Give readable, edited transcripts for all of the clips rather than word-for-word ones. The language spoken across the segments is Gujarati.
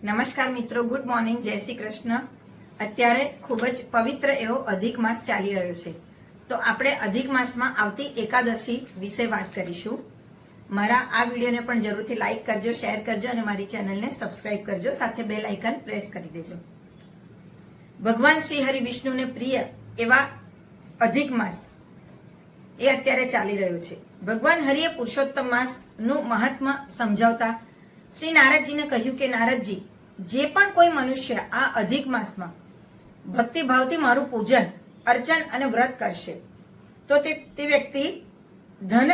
નમસ્કાર મિત્રો, ગુડ મોર્નિંગ, જય શ્રી કૃષ્ણ। અત્યારે ખૂબ જ પવિત્ર એવો અધિક માસ ચાલી રહ્યો છે, તો આપણે અધિક માસમાં આવતી એકાદશી વિશે વાત કરીશું। મારા આ વિડીયોને પણ જરૂરથી લાઈક કરજો, શેર કરજો અને મારી ચેનલને સબસ્ક્રાઇબ કરજો, સાથે બેલ આઇકન પ્રેસ કરી દેજો। ભગવાન શ્રી હરિ વિષ્ણુને પ્રિય એવા અધિક માસ એ અત્યારે ચાલી રહ્યો છે। ભગવાન હરિએ પુરુષોત્તમ માસનું મહાત્મ્ય સમજાવતા શ્રી નારદજીને કહ્યું કે નારદજી, જે પણ કોઈ મનુષ્ય આ અધિક માસમાં ભક્તિભાવથી મારું પૂજન, અર્ચન અને વ્રત કરશે તો તે વ્યક્તિ ધન,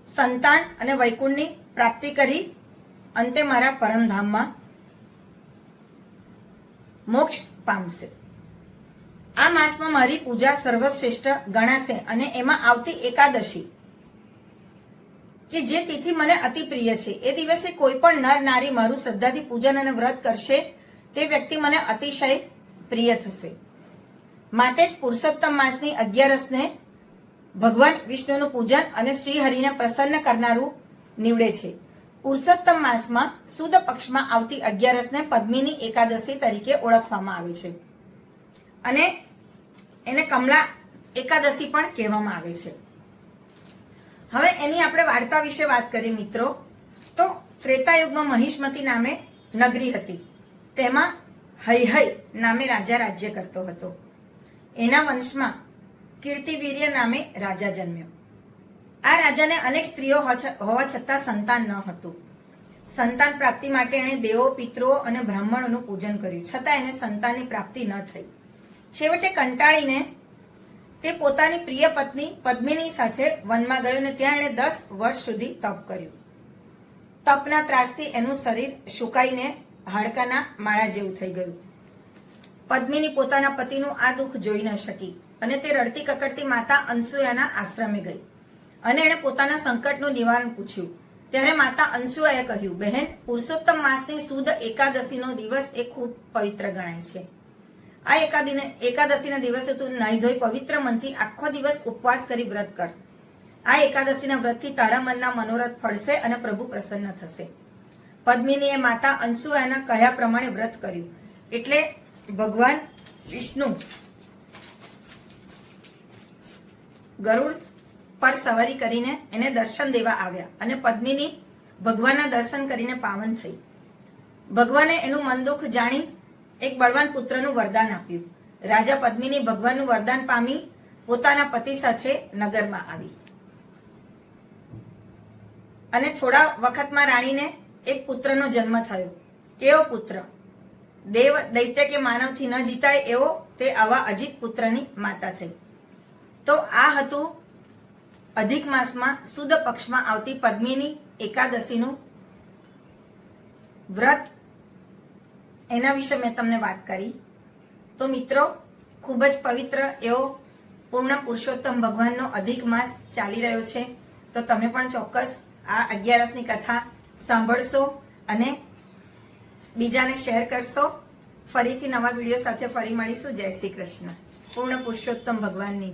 સંતાન અને વૈકુંઠની પ્રાપ્તિ કરી અંતે મારા પરમધામમાં મોક્ષ પામશે। આ માસમાં મારી પૂજા સર્વશ્રેષ્ઠ ગણાશે અને એમાં આવતી એકાદશી કે જે તિથિ મને અતિ પ્રિય છે, એ દિવસે કોઈ પણ નર નારી મારું શ્રદ્ધાથી પૂજન અને વ્રત કરશે તે વ્યક્તિ મને અતિશય પ્રિય થશે। માટે જ પુરુષોત્તમ માસની 11ને ભગવાન વિષ્ણુનું પૂજન અને શ્રી હરિને પ્રસન્ન કરનારું નીવડે છે। પુરુષોત્તમ માસમાં સુદ પક્ષમાં આવતી 11ને પદ્મિની એકાદશી તરીકે ઓળખવામાં આવે છે અને એને કમલા એકાદશી પણ કહેવામાં આવે છે। હવે એની આપણે વાર્તા વિશે વાત કરીએ મિત્રો, તો ત્રેતાયુગમાં મહિષ્મતી નામે નગરી હતી, તેમાં હૈહય નામે રાજા રાજ્ય કરતો હતો। એના વંશમાં કીર્તિવીર્ય નામે રાજા જન્મ્યો। આ રાજાને અનેક સ્ત્રીઓ હોવા છતાં સંતાન ન હતું। સંતાન પ્રાપ્તિ માટે એણે દેવો, પિતૃઓ અને બ્રાહ્મણોનું પૂજન કર્યું, છતાં એને સંતાનની પ્રાપ્તિ ન થઈ। છેવટે કંટાળીને તે પોતાની પ્રિય પત્ની પદ્મિની સાથે વનમાં ગયો અને ત્યાં એણે 10 વર્ષ સુધી તપ કર્યું। તપના ત્રાસથી એનું શરીર સુકાઈને હાડકાના માળા જેવું થઈ ગયું। પદ્મિની પોતાના પતિનું આ દુઃખ જોઈ ન શકી અને તે રડતી કકડતી માતા અનસુયાના આશ્રમે ગઈ અને એણે પોતાના સંકટનું નિવારણ પૂછ્યું। ત્યારે માતા અનસુયાએ કહ્યું, બહેન, પુરુષોત્તમ માસની સુદ એકાદશીનો દિવસ એ ખૂબ પવિત્ર ગણાય છે। આ એકાદશીના દિવસે તું નાહી ધોઈ પવિત્ર મનથી આખો દિવસ ઉપવાસ કરી વ્રત કર। આ એકાદશીના વ્રતથી તારા મનના મનોરથ ફળશે અને પ્રભુ પ્રસન્ન થશે। પદ્મિનીએ માતા અનસુયાના કહ્યા પ્રમાણે વ્રત કર્યું, એટલે ભગવાન વિષ્ણુ ગરુડ પર સવારી કરીને એને દર્શન દેવા આવ્યા અને પદ્મિની ભગવાનના દર્શન કરીને પાવન થઈ। ભગવાને એનું મન દુઃખ જાણી એક બળવાન પુત્રનું વરદાન આપ્યું। રાજા પદ્મિની ભગવાનનું વરદાન પામી પોતાના પતિ સાથે નગરમાં આવી અને થોડા વખતમાં રાણીને એક પુત્રનો જન્મ થયો। કેવો પુત્ર? દેવ, દૈત્ય કે માનવથી ન જીતાય એવો તે આવા અજીત પુત્રની માતા થઈ। તો આ હતું અધિક માસમાં સુદ પક્ષમાં આવતી પદ્મિની એકાદશીનું વ્રત, એના વિશે મેં તમને વાત કરી। તો મિત્રો, ખૂબ જ પવિત્ર એવો પૂર્ણ પુરુષોત્તમ ભગવાનનો અધિક માસ ચાલી રહ્યો છે, તો તમે પણ ચોક્કસ આ 11ની કથા સાંભળશો અને બીજાને શેર કરશો। ફરીથી નવા વિડીયો સાથે ફરી મળીશું। જય શ્રી કૃષ્ણ। પૂર્ણ પુરુષોત્તમ ભગવાનની